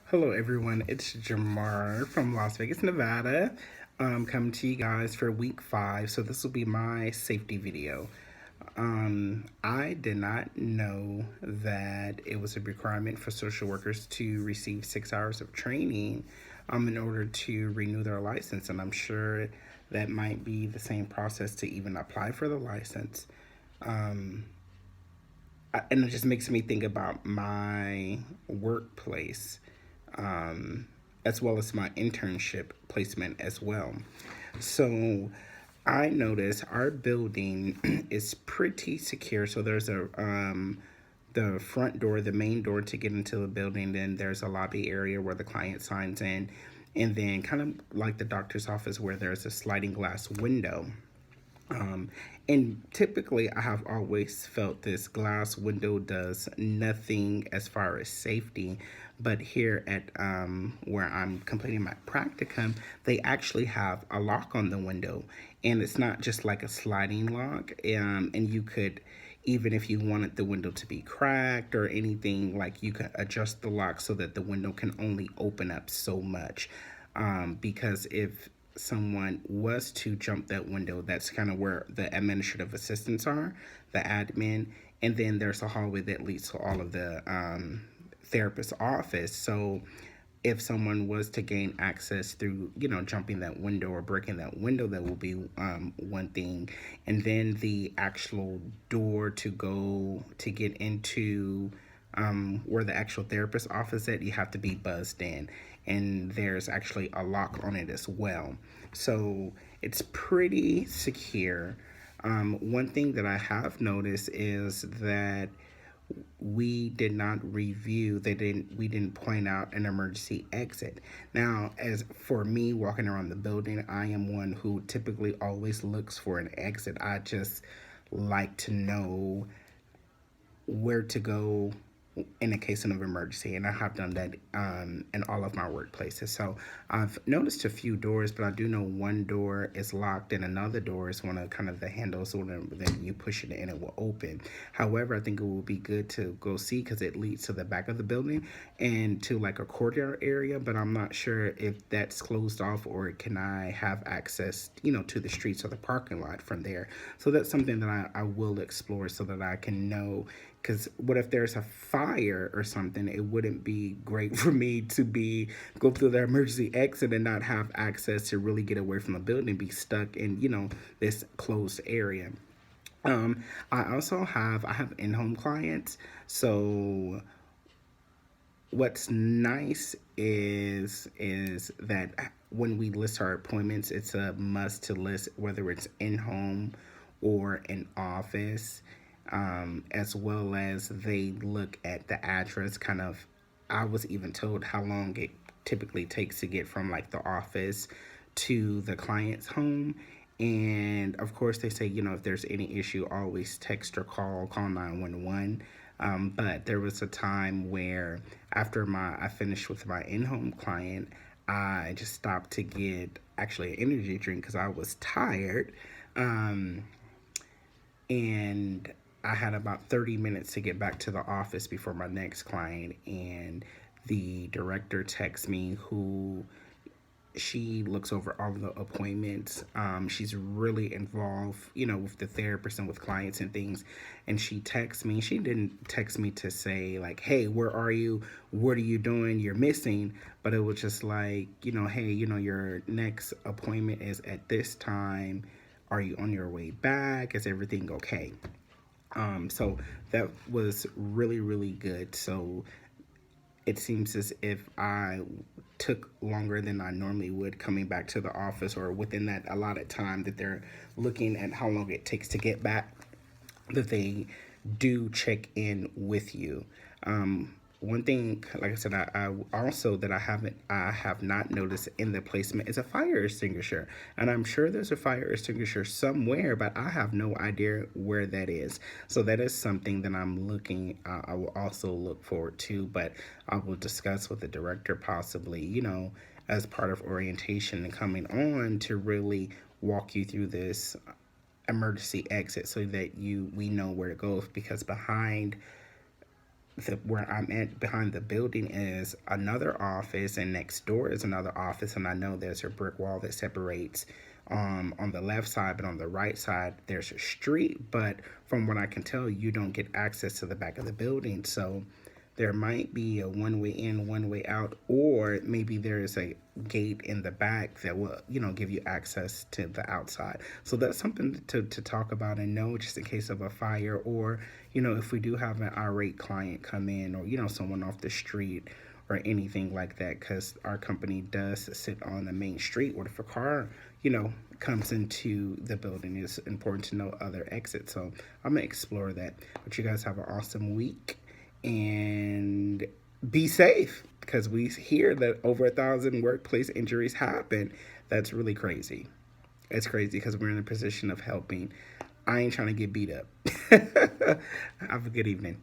Hello, everyone. It's Jamar from Las Vegas, Nevada. Coming to you guys for week 5. So this will be my safety video. I did not know that it was a requirement for social workers to receive 6 hours of training in order to renew their license, and I'm sure that might be the same process to even apply for the license. Um, and it just makes me think about my workplace, um, as well as my internship placement as well. So I noticed our building is pretty secure. So there's the front door, the main door to get into the building. Then there's a lobby area where the client signs in, and then kind of like the doctor's office where there's a sliding glass window. Um, and typically, I have always felt this glass window does nothing as far as safety. But here at where I'm completing my practicum, they actually have a lock on the window, and it's not just like a sliding lock. And you could, even if you wanted the window to be cracked or anything, like you could adjust the lock so that the window can only open up so much. Because if someone was to jump that window, that's kind of where the administrative assistants are, the admin, and then there's a hallway that leads to all of the therapist's office. So if someone was to gain access through, jumping that window or breaking that window, that will be one thing. And then the actual door to go to get into where the actual therapist office at, you have to be buzzed in, and there's actually a lock on it as well. So it's pretty secure. One thing that I have noticed is that we didn't point out an emergency exit. Now, as for me walking around the building, I am one who typically always looks for an exit. I just like to know where to go in a case of emergency, and I have done that in all of my workplaces. So I've noticed a few doors, but I do know one door is locked and another door is one of kind of the handles, so then you push it and it will open. However, I think it will be good to go see because it leads to the back of the building and to like a courtyard area, but I'm not sure if that's closed off or can I have access, to the streets or the parking lot from there. So that's something that I will explore so that I can know, because what if there's a fire or something? It wouldn't be great for me to be go through the emergency exit and not have access to really get away from the building, be stuck in this closed area. I have in-home clients, so what's nice is that when we list our appointments, it's a must to list whether it's in home or in office, as well as they look at the address. Kind of, I was even told how long it typically takes to get from like the office to the client's home. And of course, they say, if there's any issue, always text or call 911. But there was a time where after I finished with my in-home client, I just stopped to get actually an energy drink because I was tired. Um, and I had about 30 minutes to get back to the office before my next client. And the director texts me, who she looks over all of the appointments. She's really involved, with the therapist and with clients and things. And she texts me. She didn't text me to say like, "Hey, where are you? What are you doing? You're missing." But it was just like, "Hey, your next appointment is at this time. Are you on your way back? Is everything okay?" So that was really, really good. So it seems as if I took longer than I normally would coming back to the office, or within that allotted time that they're looking at how long it takes to get back, that they do check in with you. One thing, like I said, I also that I have not noticed in the placement is a fire extinguisher, and I'm sure there's a fire extinguisher somewhere, but I have no idea where that is. So that is something that I'm looking. I will also look forward to, but I will discuss with the director possibly, as part of orientation and coming on to really walk you through this emergency exit so that we know where to go, because behind where I'm at behind the building is another office, and next door is another office. And I know there's a brick wall that separates on the left side, but on the right side there's a street. But from what I can tell, you don't get access to the back of the building. So there might be a one way in, one way out, or maybe there is a gate in the back that will, give you access to the outside. So that's something to talk about and know, just in case of a fire, or, if we do have an irate client come in, or, someone off the street or anything like that, because our company does sit on the main street, or if a car, comes into the building, it's important to know other exits. So I'm going to explore that. But you guys have an awesome week and be safe, because we hear that over 1,000 workplace injuries happen. That's really crazy. It's crazy because we're in a position of helping. I ain't trying to get beat up. Have a good evening.